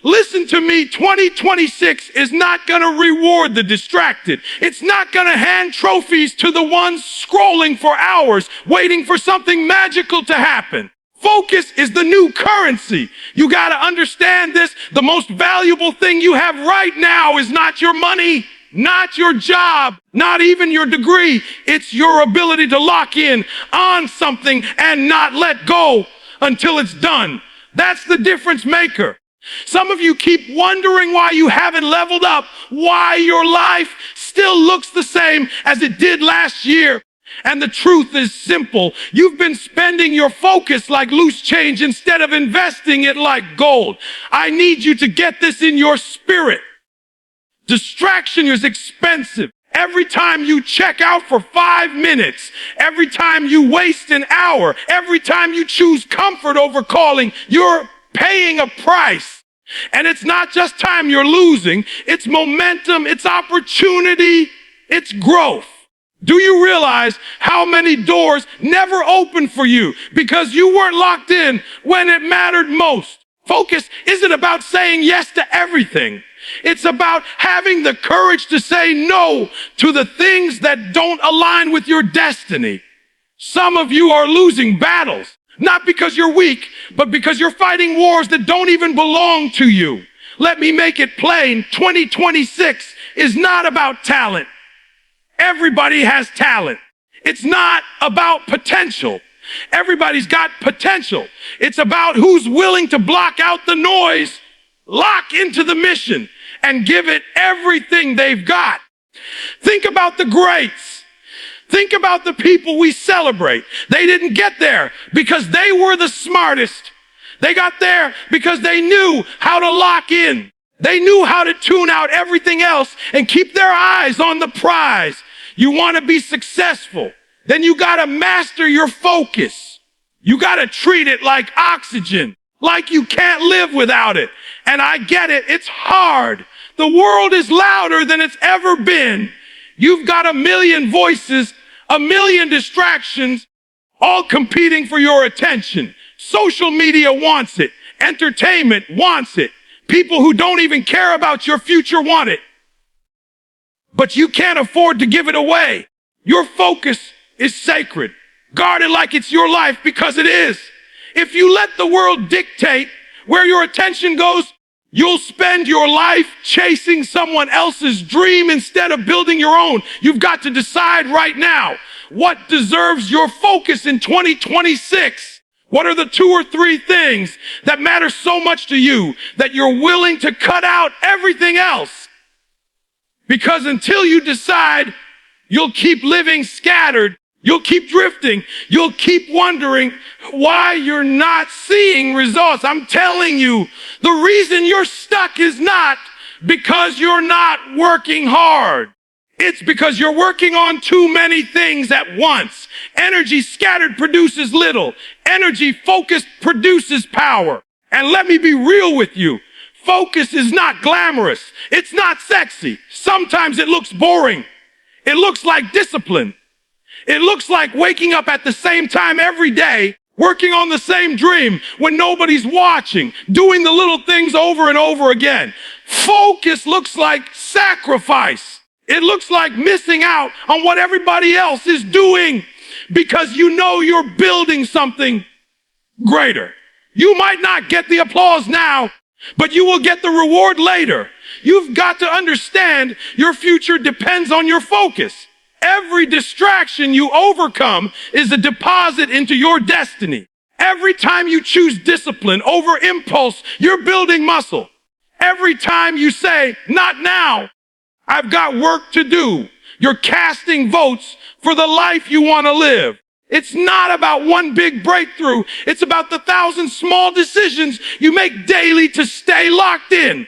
Listen to me, 2026 is not going to reward the distracted. It's not going to hand trophies to the ones scrolling for hours, waiting for something magical to happen. Focus is the new currency. You got to understand this. The most valuable thing you have right now is not your money, not your job, not even your degree. It's your ability to lock in on something and not let go until it's done. That's the difference maker. Some of you keep wondering why you haven't leveled up, why your life still looks the same as it did last year. And the truth is simple. You've been spending your focus like loose change instead of investing it like gold. I need you to get this in your spirit. Distraction is expensive. Every time you check out for 5 minutes, every time you waste an hour, every time you choose comfort over calling, you're paying a price. And it's not just time you're losing, it's momentum, it's opportunity, it's growth. Do you realize how many doors never opened for you because you weren't locked in when it mattered most? Focus isn't about saying yes to everything. It's about having the courage to say no to the things that don't align with your destiny. Some of you are losing battles, not because you're weak, but because you're fighting wars that don't even belong to you. Let me make it plain. 2026 is not about talent. Everybody has talent. It's not about potential. Everybody's got potential. It's about who's willing to block out the noise, lock into the mission, and give it everything they've got. Think about the greats. Think about the people we celebrate. They didn't get there because they were the smartest. They got there because they knew how to lock in. They knew how to tune out everything else and keep their eyes on the prize. You want to be successful, then you got to master your focus. You got to treat it like oxygen, like you can't live without it. And I get it. It's hard. The world is louder than it's ever been. You've got a million voices, a million distractions, all competing for your attention. Social media wants it. Entertainment wants it. People who don't even care about your future want it. But you can't afford to give it away. Your focus is sacred. Guard it like it's your life, because it is. If you let the world dictate where your attention goes, you'll spend your life chasing someone else's dream instead of building your own. You've got to decide right now what deserves your focus in 2026. What are the 2 or 3 things that matter so much to you that you're willing to cut out everything else? Because until you decide, you'll keep living scattered. You'll keep drifting. You'll keep wondering why you're not seeing results. I'm telling you, the reason you're stuck is not because you're not working hard. It's because you're working on too many things at once. Energy scattered produces little. Energy focused produces power. And let me be real with you. Focus is not glamorous. It's not sexy. Sometimes it looks boring. It looks like discipline. It looks like waking up at the same time every day, working on the same dream when nobody's watching, doing the little things over and over again. Focus looks like sacrifice. It looks like missing out on what everybody else is doing because you know you're building something greater. You might not get the applause now, but you will get the reward later. You've got to understand your future depends on your focus. Every distraction you overcome is a deposit into your destiny. Every time you choose discipline over impulse, you're building muscle. Every time you say, not now, I've got work to do, you're casting votes for the life you want to live. It's not about one big breakthrough. It's about the 1,000 small decisions you make daily to stay locked in.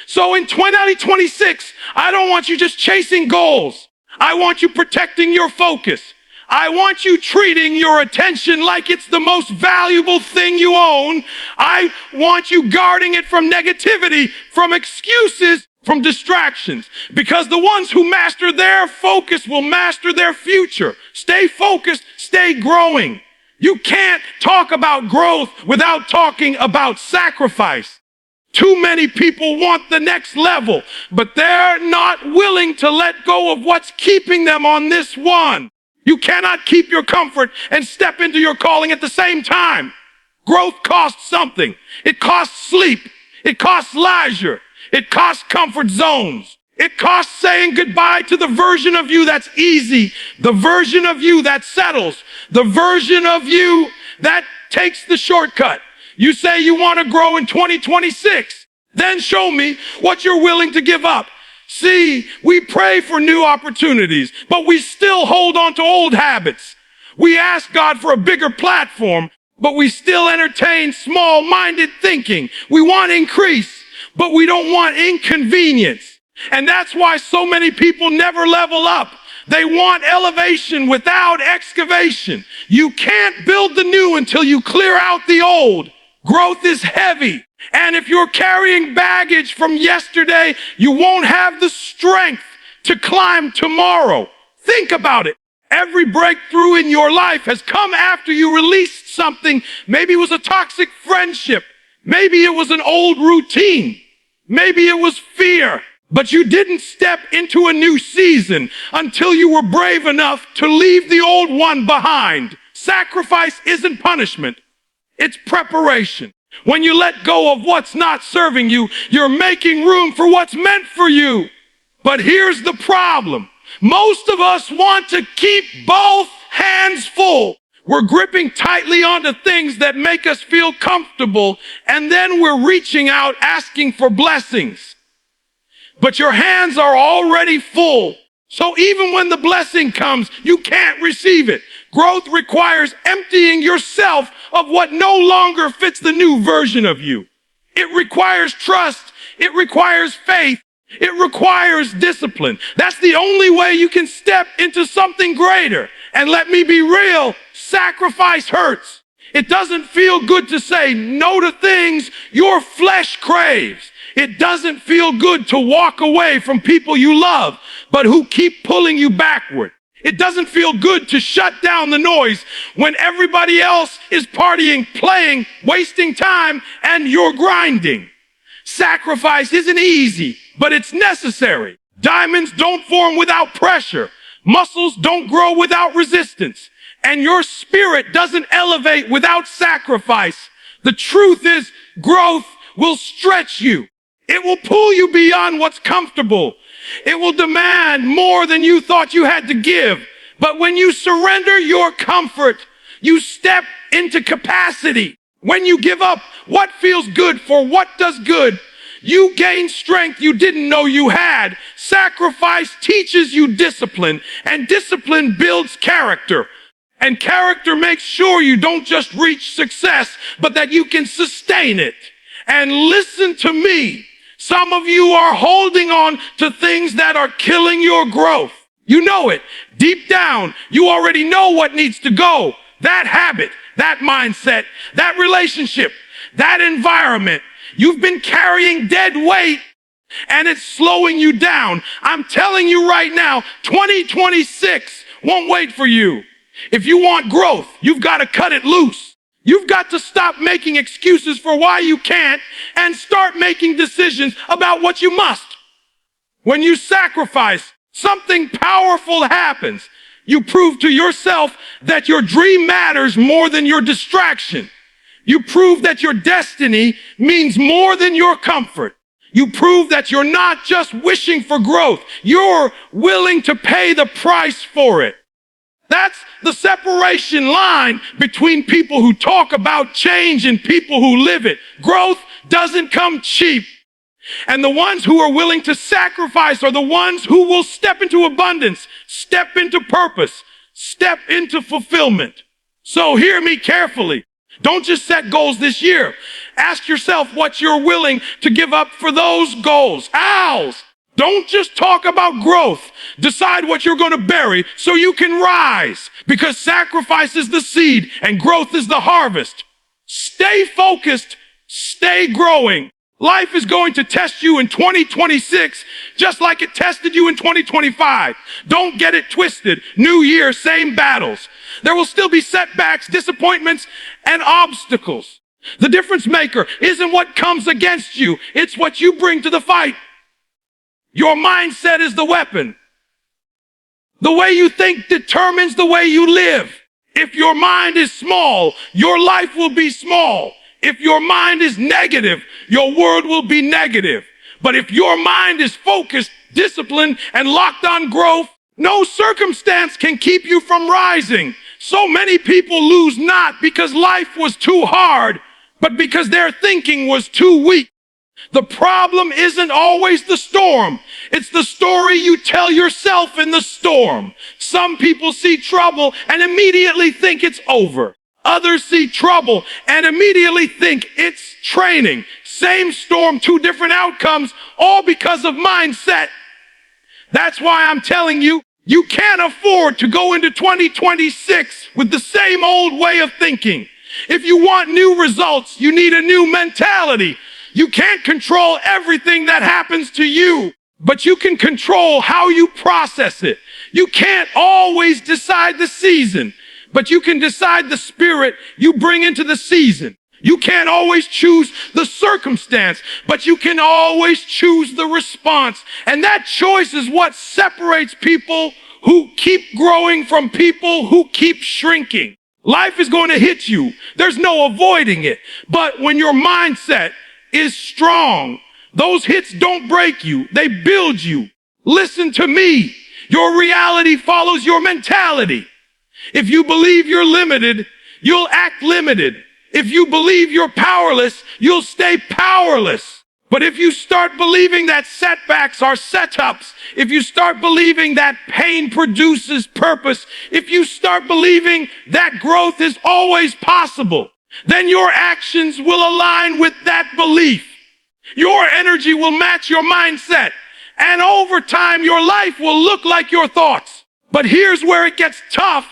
So in 2026, I don't want you just chasing goals. I want you protecting your focus. I want you treating your attention like it's the most valuable thing you own. I want you guarding it from negativity, from excuses, from distractions. Because the ones who master their focus will master their future. Stay focused, stay growing. You can't talk about growth without talking about sacrifice. Too many people want the next level, but they're not willing to let go of what's keeping them on this one. You cannot keep your comfort and step into your calling at the same time. Growth costs something. It costs sleep. It costs leisure. It costs comfort zones. It costs saying goodbye to the version of you that's easy, the version of you that settles, the version of you that takes the shortcut. You say you want to grow in 2026. Then show me what you're willing to give up. See, we pray for new opportunities, but we still hold on to old habits. We ask God for a bigger platform, but we still entertain small-minded thinking. We want increase, but we don't want inconvenience. And that's why so many people never level up. They want elevation without excavation. You can't build the new until you clear out the old. Growth is heavy. And if you're carrying baggage from yesterday, you won't have the strength to climb tomorrow. Think about it. Every breakthrough in your life has come after you released something. Maybe it was a toxic friendship. Maybe it was an old routine. Maybe it was fear. But you didn't step into a new season until you were brave enough to leave the old one behind. Sacrifice isn't punishment. It's preparation. When you let go of what's not serving you, you're making room for what's meant for you. But here's the problem. Most of us want to keep both hands full. We're gripping tightly onto things that make us feel comfortable, and then we're reaching out asking for blessings. But your hands are already full. So even when the blessing comes, you can't receive it. Growth requires emptying yourself of what no longer fits the new version of you. It requires trust. It requires faith. It requires discipline. That's the only way you can step into something greater. And let me be real, sacrifice hurts. It doesn't feel good to say no to things your flesh craves. It doesn't feel good to walk away from people you love, but who keep pulling you backward. It doesn't feel good to shut down the noise when everybody else is partying, playing, wasting time, and you're grinding. Sacrifice isn't easy, but it's necessary. Diamonds don't form without pressure. Muscles don't grow without resistance. And your spirit doesn't elevate without sacrifice. The truth is, growth will stretch you. It will pull you beyond what's comfortable. It will demand more than you thought you had to give. But when you surrender your comfort, you step into capacity. When you give up what feels good for what does good, you gain strength you didn't know you had. Sacrifice teaches you discipline, and discipline builds character. And character makes sure you don't just reach success, but that you can sustain it. And listen to me. Some of you are holding on to things that are killing your growth. You know it. Deep down, you already know what needs to go. That habit, that mindset, that relationship, that environment. You've been carrying dead weight and it's slowing you down. I'm telling you right now, 2026 won't wait for you. If you want growth, you've got to cut it loose. You've got to stop making excuses for why you can't and start making decisions about what you must. When you sacrifice, something powerful happens. You prove to yourself that your dream matters more than your distraction. You prove that your destiny means more than your comfort. You prove that you're not just wishing for growth. You're willing to pay the price for it. That's the separation line between people who talk about change and people who live it. Growth doesn't come cheap. And the ones who are willing to sacrifice are the ones who will step into abundance, step into purpose, step into fulfillment. So hear me carefully. Don't just set goals this year. Ask yourself what you're willing to give up for those goals. Owls! Don't just talk about growth. Decide what you're going to bury so you can rise, because sacrifice is the seed and growth is the harvest. Stay focused. Stay growing. Life is going to test you in 2026 just like it tested you in 2025. Don't get it twisted. New year, same battles. There will still be setbacks, disappointments, and obstacles. The difference maker isn't what comes against you. It's what you bring to the fight. Your mindset is the weapon. The way you think determines the way you live. If your mind is small, your life will be small. If your mind is negative, your world will be negative. But if your mind is focused, disciplined, and locked on growth, no circumstance can keep you from rising. So many people lose not because life was too hard, but because their thinking was too weak. The problem isn't always the storm. It's the story you tell yourself in the storm. Some people see trouble and immediately think it's over. Others see trouble and immediately think it's training. Same storm, two different outcomes, all because of mindset. That's why I'm telling you, you can't afford to go into 2026 with the same old way of thinking. If you want new results, you need a new mentality. You can't control everything that happens to you, but you can control how you process it. You can't always decide the season, but you can decide the spirit you bring into the season. You can't always choose the circumstance, but you can always choose the response. And that choice is what separates people who keep growing from people who keep shrinking. Life is going to hit you. There's no avoiding it. But when your mindset is strong, those hits don't break you. They build you. Listen to me. Your reality follows your mentality. If you believe you're limited, you'll act limited. If you believe you're powerless, you'll stay powerless. But if you start believing that setbacks are setups, if you start believing that pain produces purpose, if you start believing that growth is always possible, then your actions will align with that belief. Your energy will match your mindset. And over time, your life will look like your thoughts. But here's where it gets tough.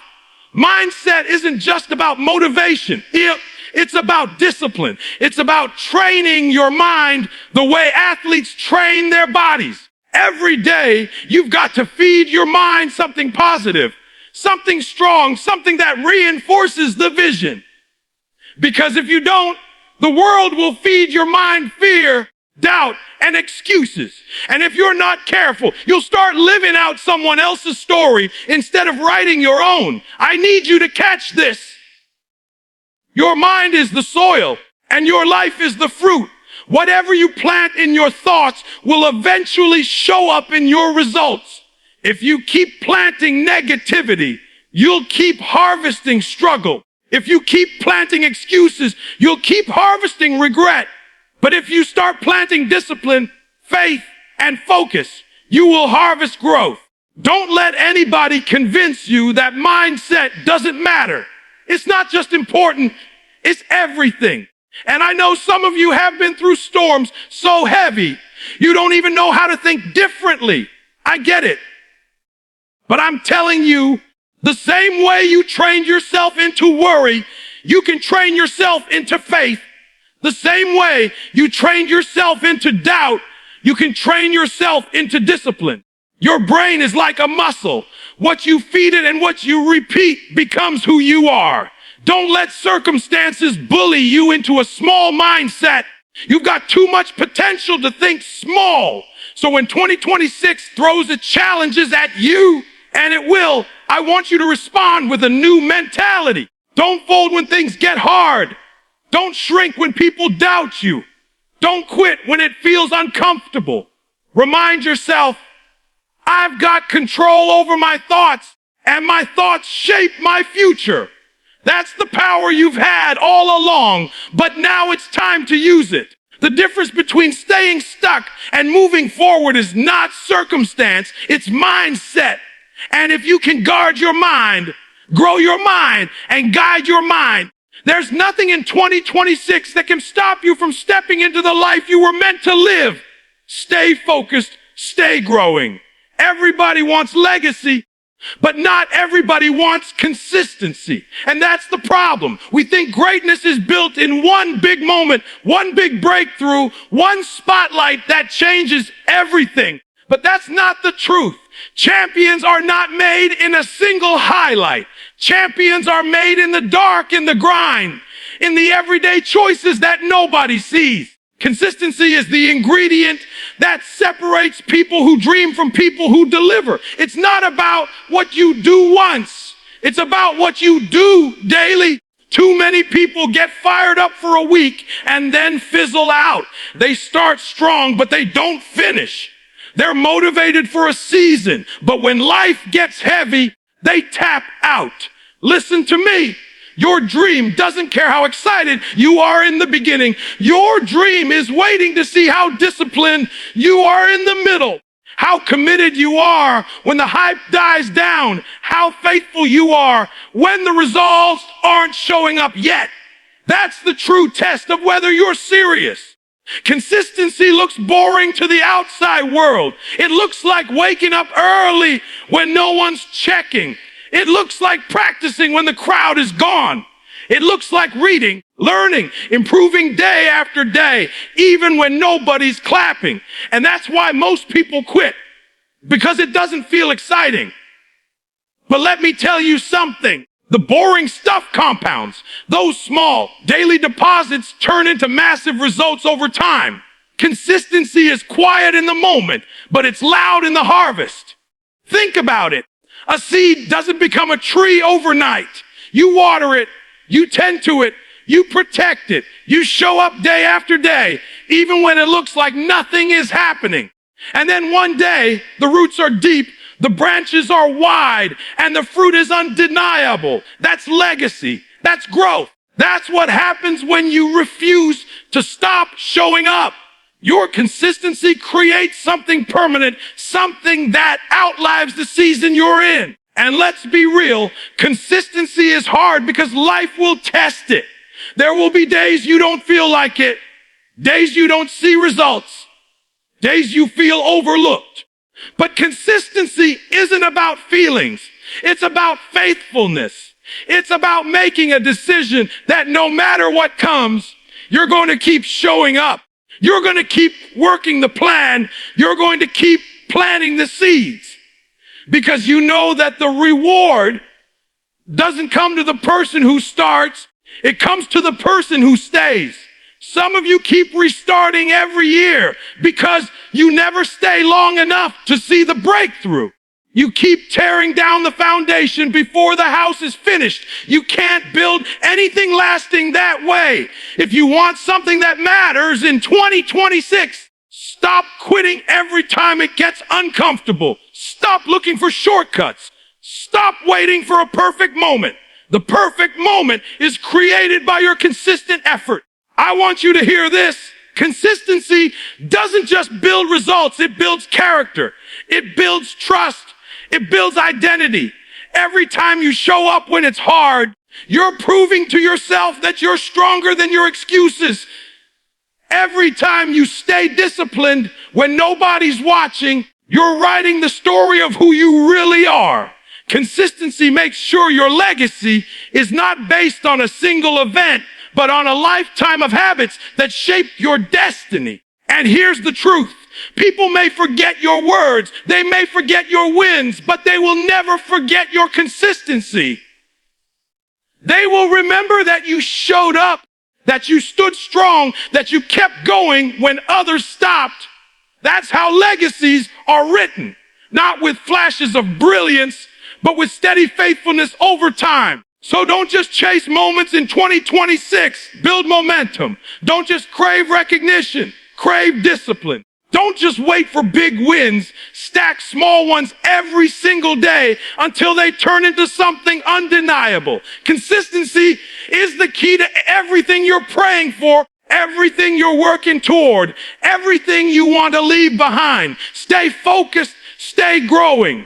Mindset isn't just about motivation. It's about discipline. It's about training your mind the way athletes train their bodies. Every day, you've got to feed your mind something positive, something strong, something that reinforces the vision. Because if you don't, the world will feed your mind fear, doubt, and excuses. And if you're not careful, you'll start living out someone else's story instead of writing your own. I need you to catch this. Your mind is the soil, and your life is the fruit. Whatever you plant in your thoughts will eventually show up in your results. If you keep planting negativity, you'll keep harvesting struggle. If you keep planting excuses, you'll keep harvesting regret. But if you start planting discipline, faith, and focus, you will harvest growth. Don't let anybody convince you that mindset doesn't matter. It's not just important, it's everything. And I know some of you have been through storms so heavy, you don't even know how to think differently. I get it. But I'm telling you, the same way you trained yourself into worry, you can train yourself into faith. The same way you trained yourself into doubt, you can train yourself into discipline. Your brain is like a muscle. What you feed it and what you repeat becomes who you are. Don't let circumstances bully you into a small mindset. You've got too much potential to think small. So when 2026 throws its challenges at you, and it will, I want you to respond with a new mentality. Don't fold when things get hard. Don't shrink when people doubt you. Don't quit when it feels uncomfortable. Remind yourself, I've got control over my thoughts, and my thoughts shape my future. That's the power you've had all along, but now it's time to use it. The difference between staying stuck and moving forward is not circumstance, it's mindset. And if you can guard your mind, grow your mind, and guide your mind, there's nothing in 2026 that can stop you from stepping into the life you were meant to live. Stay focused, stay growing. Everybody wants legacy, but not everybody wants consistency. And that's the problem. We think greatness is built in one big moment, one big breakthrough, one spotlight that changes everything. But that's not the truth. Champions are not made in a single highlight. Champions are made in the dark, in the grind. in the everyday choices that nobody sees. Consistency is the ingredient that separates people who dream from people who deliver. It's not about what you do once. It's about what you do daily. Too many people get fired up for a week and then fizzle out. They start strong, but they don't finish. They're motivated for a season, but when life gets heavy, they tap out. Listen to me. Your dream doesn't care how excited you are in the beginning. Your dream is waiting to see how disciplined you are in the middle, how committed you are when the hype dies down, how faithful you are when the results aren't showing up yet. That's the true test of whether you're serious. Consistency looks boring to the outside world. It looks like waking up early when no one's checking. It looks like practicing when the crowd is gone. It looks like reading, learning, improving day after day, even when nobody's clapping. And that's why most people quit, because it doesn't feel exciting. But let me tell you something. The boring stuff compounds. Those small daily deposits turn into massive results over time. Consistency is quiet in the moment, but it's loud in the harvest. Think about it. A seed doesn't become a tree overnight. You water it, you tend to it, you protect it, you show up day after day, even when it looks like nothing is happening. And then one day, the roots are deep, the branches are wide, and the fruit is undeniable. That's legacy. That's growth. That's what happens when you refuse to stop showing up. Your consistency creates something permanent, something that outlives the season you're in. And let's be real, consistency is hard because life will test it. There will be days you don't feel like it, days you don't see results, days you feel overlooked. But consistency isn't about feelings. It's about faithfulness. It's about making a decision that no matter what comes, you're going to keep showing up. You're going to keep working the plan. You're going to keep planting the seeds, because you know that the reward doesn't come to the person who starts. It comes to the person who stays. Some of you keep restarting every year because you never stay long enough to see the breakthrough. You keep tearing down the foundation before the house is finished. You can't build anything lasting that way. If you want something that matters in 2026, stop quitting every time it gets uncomfortable. Stop looking for shortcuts. Stop waiting for a perfect moment. The perfect moment is created by your consistent effort. I want you to hear this. Consistency doesn't just build results, it builds character. It builds trust. It builds identity. Every time you show up when it's hard, you're proving to yourself that you're stronger than your excuses. Every time you stay disciplined when nobody's watching, you're writing the story of who you really are. Consistency makes sure your legacy is not based on a single event, but on a lifetime of habits that shaped your destiny. And here's the truth. People may forget your words, they may forget your wins, but they will never forget your consistency. They will remember that you showed up, that you stood strong, that you kept going when others stopped. That's how legacies are written, not with flashes of brilliance, but with steady faithfulness over time. So don't just chase moments in 2026, build momentum. Don't just crave recognition, crave discipline. Don't just wait for big wins. Stack small ones every single day until they turn into something undeniable. Consistency is the key to everything you're praying for, everything you're working toward, everything you want to leave behind. Stay focused, stay growing.